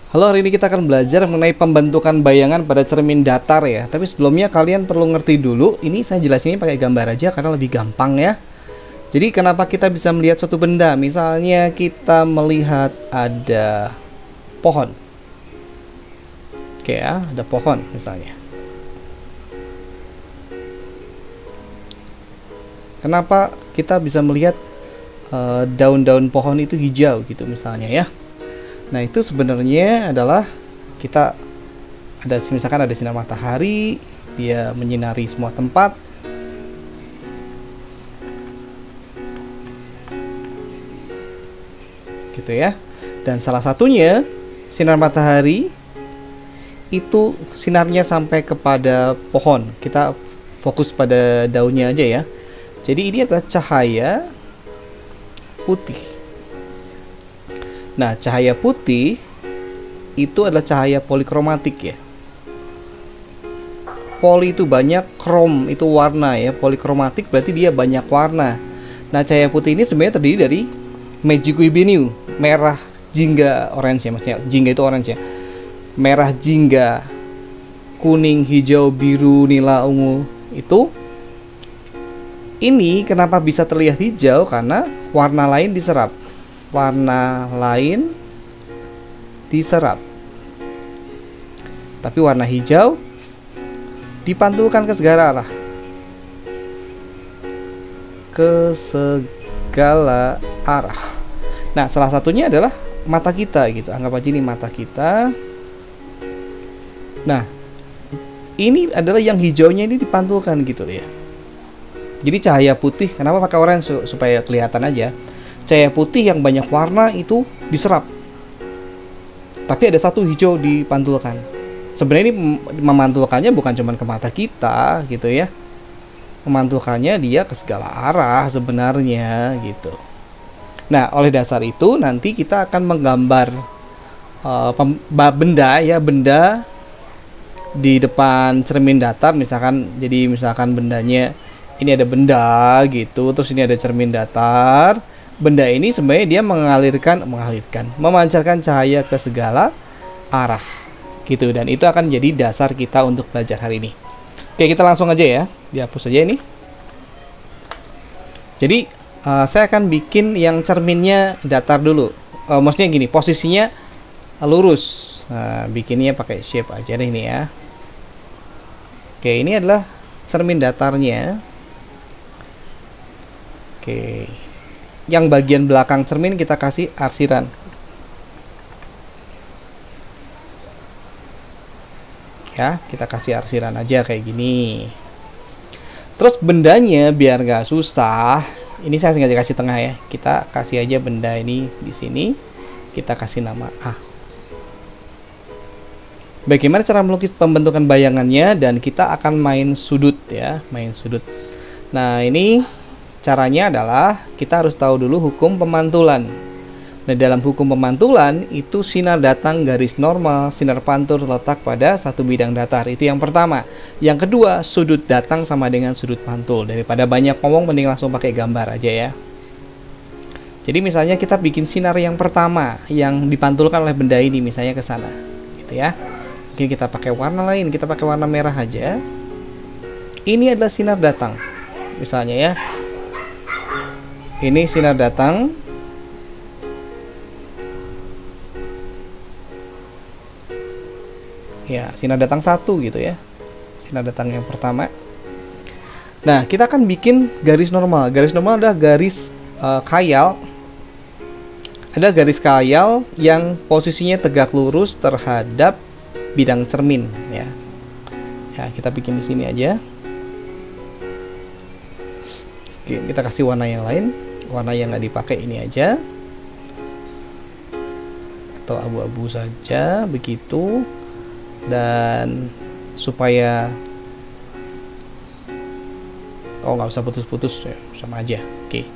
Halo, hari ini kita akan belajar mengenai pembentukan bayangan pada cermin datar ya. Tapi sebelumnya kalian perlu ngerti dulu, ini saya jelasinnya pakai gambar aja karena lebih gampang ya. Jadi kenapa kita bisa melihat suatu benda? Misalnya kita melihat ada pohon. Oke ya, ada pohon misalnya. Kenapa kita bisa melihat daun-daun pohon itu hijau gitu misalnya ya. Nah, itu sebenarnya adalah kita misalkan ada sinar matahari, dia menyinari semua tempat. Gitu ya. Dan salah satunya sinar matahari itu sinarnya sampai kepada pohon. Kita fokus pada daunnya aja ya. Jadi ini adalah cahaya putih. Nah, cahaya putih itu adalah cahaya polikromatik ya. Poli itu banyak, krom itu warna ya. Polikromatik berarti dia banyak warna. Nah, cahaya putih ini sebenarnya terdiri dari magicubinue, merah, jingga, orange ya, maksudnya jingga itu orange ya. Merah, jingga, kuning, hijau, biru, nila, ungu itu. Ini kenapa bisa terlihat hijau? Karena warna lain diserap. Warna lain diserap, tapi warna hijau dipantulkan ke segala arah, Nah, salah satunya adalah mata kita gitu. Anggap aja ini mata kita. Nah, ini adalah yang hijaunya ini dipantulkan gitu ya. Jadi cahaya putih, kenapa pakai orange? Supaya kelihatan aja. Cahaya putih yang banyak warna itu diserap, tapi ada satu hijau dipantulkan. Sebenarnya ini memantulkannya bukan cuma ke mata kita gitu ya, memantulkannya dia ke segala arah sebenarnya gitu. Nah, oleh dasar itu nanti kita akan menggambar benda di depan cermin datar misalkan. Jadi misalkan bendanya ini ada benda gitu, terus ini ada cermin datar. Benda ini sebenarnya dia memancarkan cahaya ke segala arah gitu, dan itu akan jadi dasar kita untuk belajar hari ini. Oke, kita langsung aja ya, dihapus aja ini. Jadi saya akan bikin yang cerminnya datar dulu. Maksudnya gini, posisinya lurus. Nah, bikinnya pakai shape aja deh ini ya. Oke, ini adalah cermin datarnya. Oke, yang bagian belakang cermin kita kasih arsiran ya, kita kasih arsiran aja kayak gini. Terus bendanya biar gak susah, ini saya sengaja kasih tengah ya, kita kasih aja benda ini di sini, kita kasih nama A. Bagaimana cara melukis pembentukan bayangannya, dan kita akan main sudut ya, main sudut. Nah, ini caranya adalah kita harus tahu dulu hukum pemantulan. Nah, dalam hukum pemantulan itu sinar datang garis normal, sinar pantul terletak pada satu bidang datar. Itu yang pertama. Yang kedua, sudut datang sama dengan sudut pantul. Daripada banyak ngomong, mending langsung pakai gambar aja ya. Jadi misalnya kita bikin sinar yang pertama yang dipantulkan oleh benda ini, misalnya ke sana, gitu ya. Mungkin kita pakai warna lain, kita pakai warna merah aja. Ini adalah sinar datang, misalnya ya. Ini sinar datang. Ya, sinar datang satu gitu ya. Sinar datang yang pertama. Nah, kita akan bikin garis normal. Garis normal adalah garis khayal. Ada garis khayal yang posisinya tegak lurus terhadap bidang cermin ya. Ya, kita bikin di sini aja. Oke, kita kasih warna yang lain. Warna yang nggak dipakai ini aja, atau abu-abu saja begitu. Dan supaya nggak usah putus-putus ya, sama aja. Oke,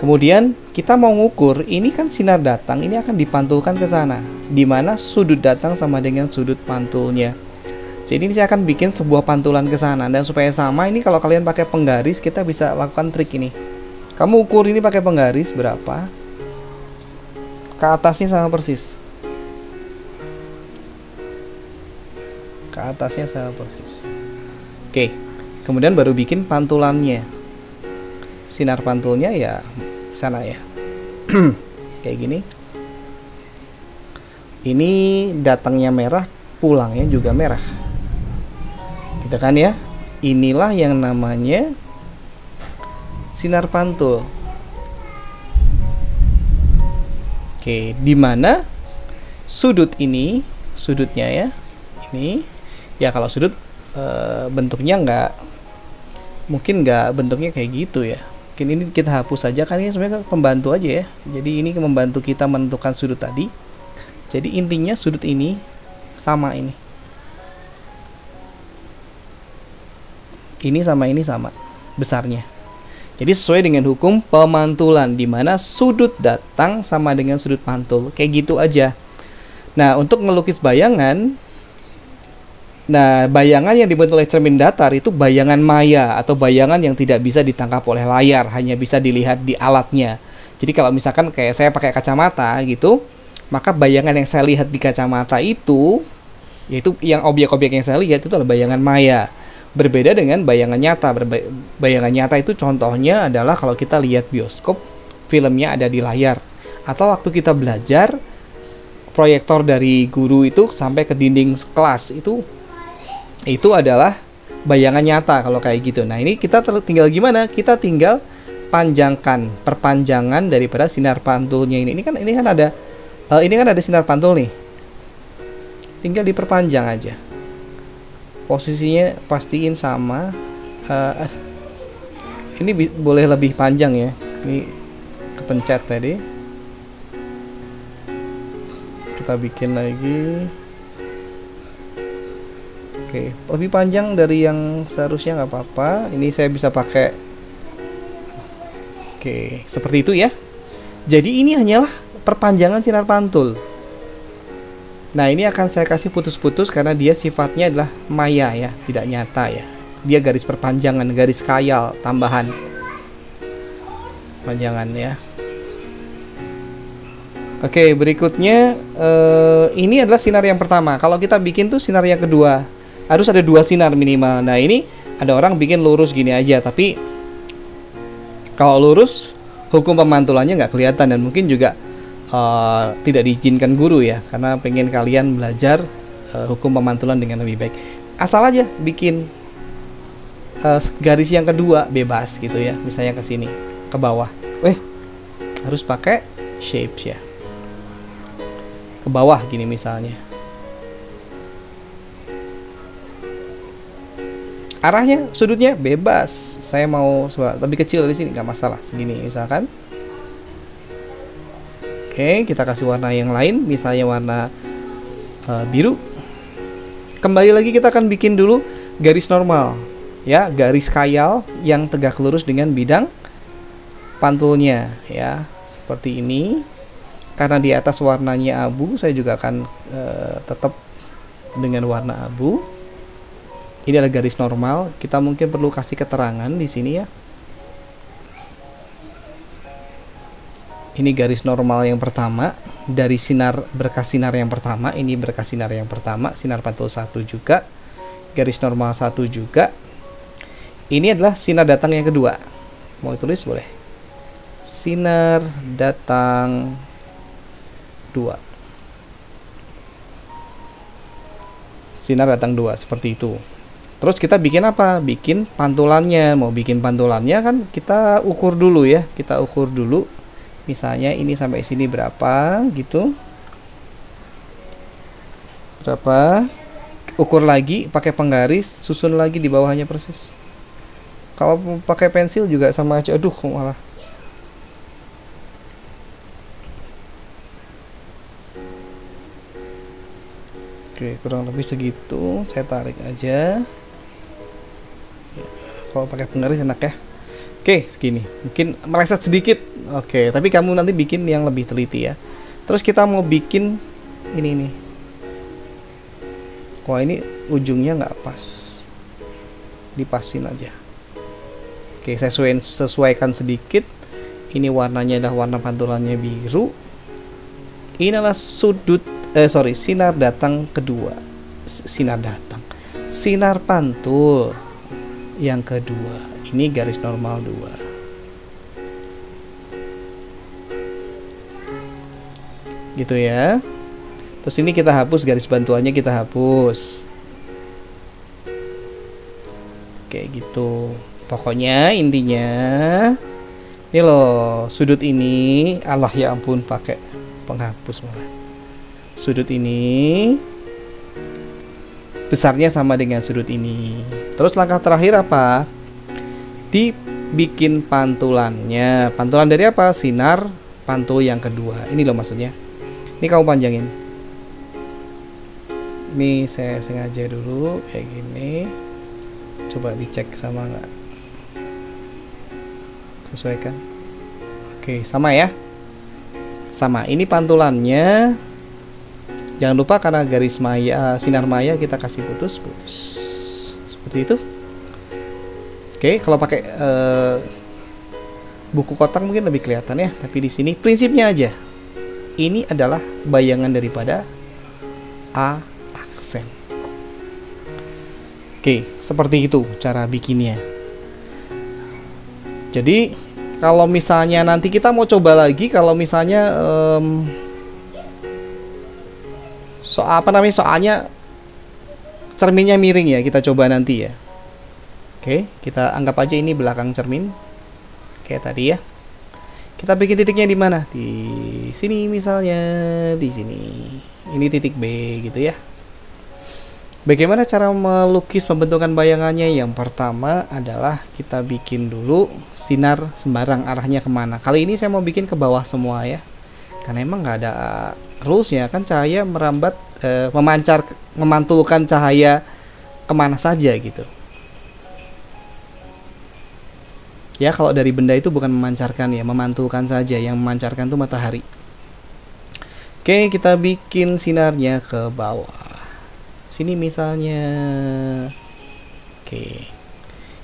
kemudian kita mau ngukur, ini kan sinar datang, ini akan dipantulkan ke sana, dimana sudut datang sama dengan sudut pantulnya. Jadi ini saya akan bikin sebuah pantulan ke sana, dan supaya sama, ini kalau kalian pakai penggaris kita bisa lakukan trik ini. Kamu ukur ini pakai penggaris berapa, ke atasnya sama persis. ke atasnya sama persis. Oke, kemudian baru bikin pantulannya. Sinar pantulnya ya sana ya. Kayak gini. Ini datangnya merah, pulangnya juga merah. Gitu kan ya? Inilah yang namanya sinar pantul. Oke, di mana sudut ini, sudutnya ya, ini ya kalau sudut bentuknya mungkin nggak bentuknya kayak gitu ya. Mungkin ini kita hapus saja, kan ini sebenarnya pembantu aja ya. Jadi ini membantu kita menentukan sudut tadi. Jadi intinya sudut ini sama ini. Ini sama besarnya. Jadi sesuai dengan hukum pemantulan, di mana sudut datang sama dengan sudut pantul. Kayak gitu aja. Nah, untuk melukis bayangan, bayangan yang dibentuk oleh cermin datar itu bayangan maya atau bayangan yang tidak bisa ditangkap oleh layar, hanya bisa dilihat di alatnya. Jadi kalau misalkan kayak saya pakai kacamata gitu, maka bayangan yang saya lihat di kacamata itu, yaitu yang objek-objek yang saya lihat itu adalah bayangan maya. Berbeda dengan bayangan nyata. Bayangan nyata itu contohnya adalah kalau kita lihat bioskop, filmnya ada di layar. Atau waktu kita belajar, proyektor dari guru itu sampai ke dinding kelas, itu adalah bayangan nyata kalau kayak gitu. Nah, ini kita tinggal gimana? Kita tinggal panjangkan, perpanjangan daripada sinar pantulnya ini. Ini kan ada sinar pantul nih. Tinggal diperpanjang aja. Posisinya pastiin sama. Ini boleh lebih panjang ya. Ini kepencet tadi. Kita bikin lagi. Oke, lebih panjang dari yang seharusnya nggak apa-apa. Ini saya bisa pakai. Oke, seperti itu ya. Jadi ini hanyalah perpanjangan sinar pantul. Nah, ini akan saya kasih putus-putus karena dia sifatnya adalah maya ya, tidak nyata ya. Dia garis perpanjangan, garis khayal tambahan. Panjangan ya. Oke, berikutnya ini adalah sinar yang pertama. Kalau kita bikin tuh sinar yang kedua, harus ada 2 sinar minimal. Nah, ini ada orang bikin lurus gini aja, tapi kalau lurus hukum pemantulannya nggak kelihatan dan mungkin juga tidak diizinkan guru ya, karena pengen kalian belajar hukum pemantulan dengan lebih baik. Asal aja bikin garis yang kedua bebas gitu ya, misalnya ke sini, ke bawah. Harus pakai shapes ya, ke bawah gini misalnya. Arahnya, sudutnya bebas. Saya mau lebih kecil dari sini, nggak masalah. Segini misalkan. Oke, kita kasih warna yang lain, misalnya warna biru. Kembali lagi kita akan bikin dulu garis normal, ya, garis khayal yang tegak lurus dengan bidang pantulnya, ya, seperti ini. Karena di atas warnanya abu, saya juga akan tetap dengan warna abu. Ini adalah garis normal. Kita mungkin perlu kasih keterangan di sini ya. Ini garis normal yang pertama dari berkas sinar yang pertama. Ini berkas sinar yang pertama, sinar pantul 1 juga, garis normal 1 juga. Ini adalah sinar datang yang kedua. Mau ditulis boleh. Sinar datang 2. Sinar datang 2 seperti itu. Terus kita bikin apa? Bikin pantulannya. Mau bikin pantulannya kan kita ukur dulu ya. Kita ukur dulu. Misalnya ini sampai sini berapa gitu. Berapa? Ukur lagi pakai penggaris, susun lagi di bawahnya persis. Kalau pakai pensil juga sama aja. Aduh, malah. Oke, kurang lebih segitu. Saya tarik aja. Kalau pakai penggaris enak ya. Oke, segini. Mungkin meleset sedikit. Oke, tapi kamu nanti bikin yang lebih teliti ya. Terus kita mau bikin ini nih. Wah, ini ujungnya nggak pas. Dipasin aja. Oke, saya sesuaikan sedikit. Ini warnanya adalah warna pantulannya biru. Ini adalah sinar datang kedua. sinar datang. Sinar pantul yang kedua. Ini garis normal 2. Gitu ya. Terus ini kita hapus garis bantuannya, kita hapus. Kayak gitu. Pokoknya intinya ini loh, sudut ini, Allah ya ampun pakai penghapus malah. Sudut ini besarnya sama dengan sudut ini. Terus langkah terakhir apa? Dibikin pantulannya. Pantulan dari apa? Sinar pantul yang kedua. Ini loh maksudnya. Ini kamu panjangin. Ini saya sengaja dulu kayak gini. Coba dicek sama nggak? Sesuaikan. Oke, sama ya. Sama. Ini pantulannya. Jangan lupa karena garis maya, sinar maya kita kasih putus-putus. Seperti itu. Oke, kalau pakai buku kotak mungkin lebih kelihatan ya. Tapi di sini prinsipnya aja. Ini adalah bayangan daripada A aksen. Oke, seperti itu cara bikinnya. Jadi kalau misalnya nanti kita mau coba lagi, kalau misalnya soalnya cerminnya miring ya, kita coba nanti ya. Oke, kita anggap aja ini belakang cermin kayak tadi ya. Kita bikin titiknya di mana? Di sini misalnya, di sini. Ini titik B gitu ya. Bagaimana cara melukis pembentukan bayangannya? Yang pertama adalah kita bikin dulu sinar sembarang arahnya kemana. Kali ini saya mau bikin ke bawah semua ya, karena emang nggak ada rulesnya kan, cahaya merambat, memancar, memantulkan cahaya kemana saja gitu. Ya kalau dari benda itu bukan memancarkan ya, memantulkan saja. Yang memancarkan itu matahari. Oke, kita bikin sinarnya ke bawah. Sini misalnya. Oke,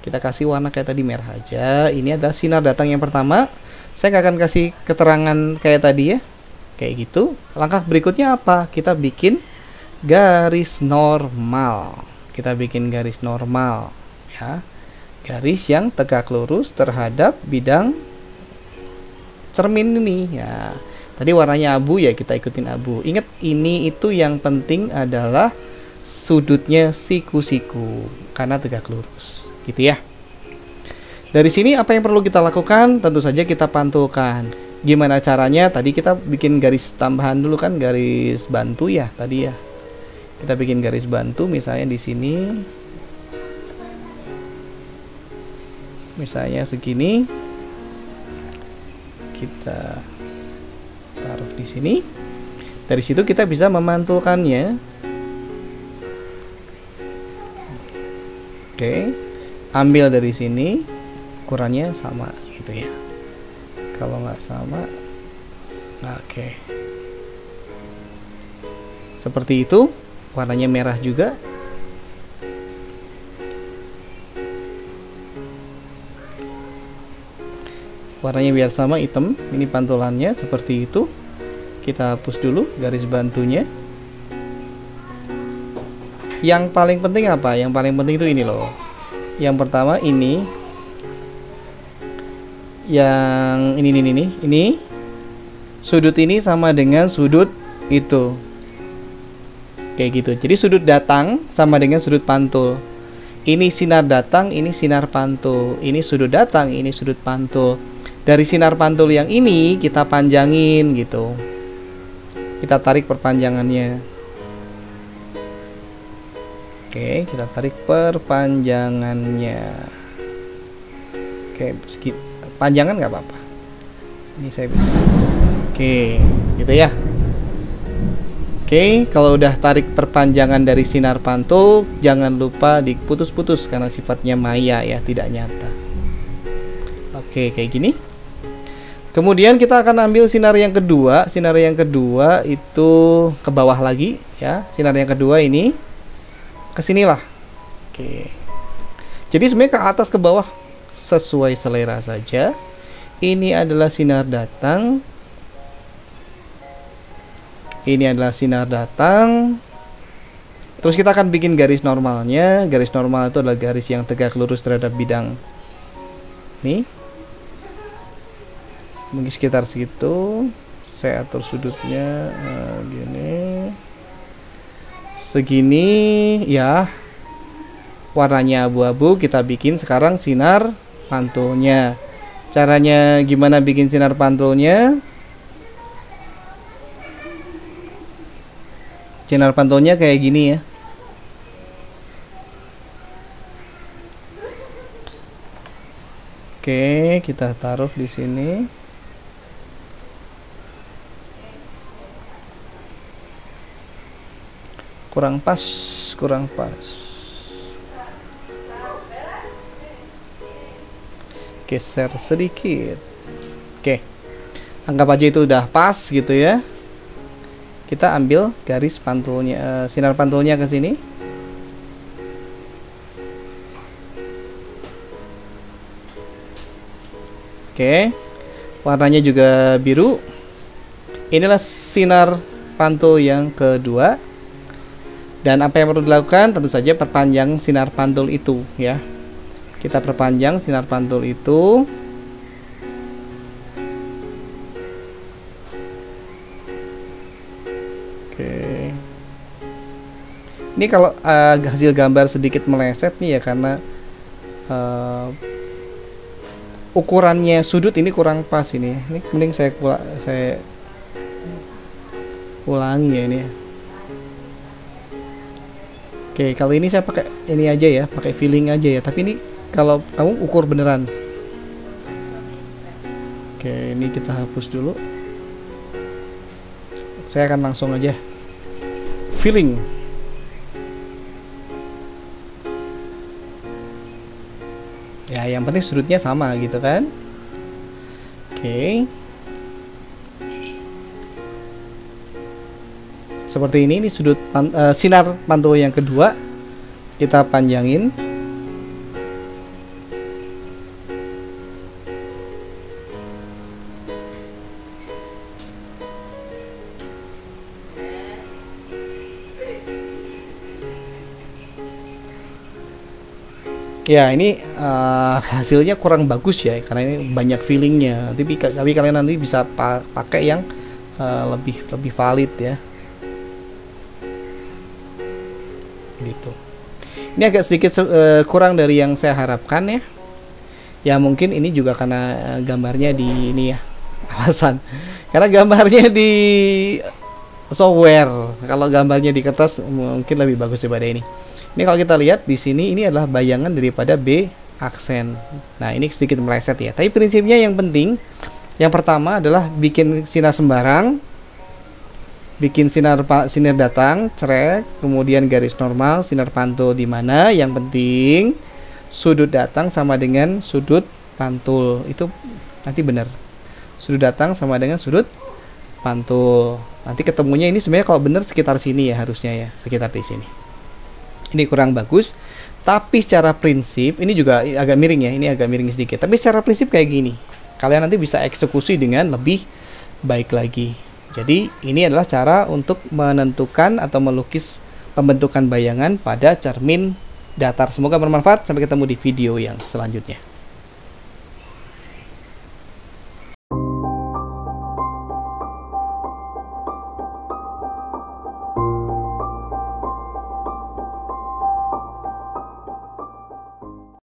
kita kasih warna kayak tadi merah aja. Ini adalah sinar datang yang pertama. Saya nggak akan kasih keterangan kayak tadi ya, kayak gitu. Langkah berikutnya apa? Kita bikin garis normal. Kita bikin garis normal ya, garis yang tegak lurus terhadap bidang cermin ini ya. Tadi warnanya abu ya, kita ikutin abu. Ingat, ini itu yang penting adalah sudutnya siku-siku karena tegak lurus gitu ya. Dari sini apa yang perlu kita lakukan? Tentu saja kita pantulkan. Gimana caranya? Tadi kita bikin garis tambahan dulu kan, garis bantu ya tadi ya. Kita bikin garis bantu misalnya di sini. Misalnya segini. Kita taruh di sini. Dari situ kita bisa memantulkannya. Oke, ambil dari sini, ukurannya sama gitu ya. Kalau nggak sama, oke. Seperti itu, warnanya merah juga. Warnanya biar sama, hitam. Ini pantulannya seperti itu. Kita hapus dulu garis bantunya. Yang paling penting apa? Yang paling penting itu ini loh. Yang pertama ini. Yang ini. Sudut ini sama dengan sudut itu. Kayak gitu. Jadi sudut datang sama dengan sudut pantul. Ini sinar datang, ini sinar pantul. Ini sudut datang, ini sudut pantul. Dari sinar pantul yang ini kita panjangin gitu. Kita tarik perpanjangannya. Oke, kita tarik perpanjangannya. Oke, sedikit panjangan nggak apa-apa. Ini saya bisa. Oke, gitu ya. Oke, kalau udah tarik perpanjangan dari sinar pantul, jangan lupa diputus-putus karena sifatnya maya ya, tidak nyata. Oke, kayak gini. Kemudian kita akan ambil sinar yang kedua. Sinar yang kedua itu ke bawah lagi ya. Sinar yang kedua ini kesinilah. Oke. Jadi sebenarnya ke atas ke bawah sesuai selera saja. Ini adalah sinar datang. Ini adalah sinar datang. Terus kita akan bikin garis normalnya. Garis normal itu adalah garis yang tegak lurus terhadap bidang. Nih, mungkin sekitar situ. Saya atur sudutnya gini, segini ya. Warnanya abu-abu. Kita bikin sekarang sinar pantulnya. Caranya gimana bikin sinar pantulnya? Sinar pantulnya kayak gini ya. Oke, kita taruh di sini. Kurang pas, kurang pas. Geser sedikit. Oke, anggap aja itu udah pas gitu ya. Kita ambil garis pantulnya, sinar pantulnya ke sini. Oke, warnanya juga biru. Inilah sinar pantul yang kedua. Dan apa yang perlu dilakukan? Tentu saja perpanjang sinar pantul itu ya. Kita perpanjang sinar pantul itu. Oke. Ini kalau hasil gambar sedikit meleset nih ya, karena ukurannya sudut ini kurang pas ini. Ini mending saya ulangi ya ini. Oke, kalau ini saya pakai ini aja ya, pakai feeling aja ya. Tapi ini kalau kamu ukur beneran. Oke, ini kita hapus dulu. Saya akan langsung aja feeling. Ya, yang penting sudutnya sama gitu kan. Oke. Seperti ini sudut sinar pantul yang kedua. Kita panjangin. Ya, ini hasilnya kurang bagus ya, karena ini banyak feelingnya. Tapi kalian nanti bisa pakai yang lebih valid ya. Gitu. Ini agak sedikit kurang dari yang saya harapkan ya. Ya mungkin ini juga karena gambarnya di ini ya, alasan. Karena gambarnya di software. Kalau gambarnya di kertas mungkin lebih bagus daripada ini. Ini kalau kita lihat di sini, ini adalah bayangan daripada B aksen. Nah, ini sedikit meleset ya. Tapi prinsipnya yang penting, yang pertama adalah bikin sinar sembarang, bikin sinar datang, cerek, kemudian garis normal, sinar pantul di mana. Yang penting sudut datang sama dengan sudut pantul. Itu nanti benar. Sudut datang sama dengan sudut pantul. Nanti ketemunya ini sebenarnya kalau benar sekitar sini ya, harusnya ya, sekitar di sini. Ini kurang bagus, tapi secara prinsip ini juga agak miring ya, ini agak miring sedikit. Tapi secara prinsip kayak gini, kalian nanti bisa eksekusi dengan lebih baik lagi. Jadi ini adalah cara untuk menentukan atau melukis pembentukan bayangan pada cermin datar. Semoga bermanfaat. Sampai ketemu di video yang selanjutnya.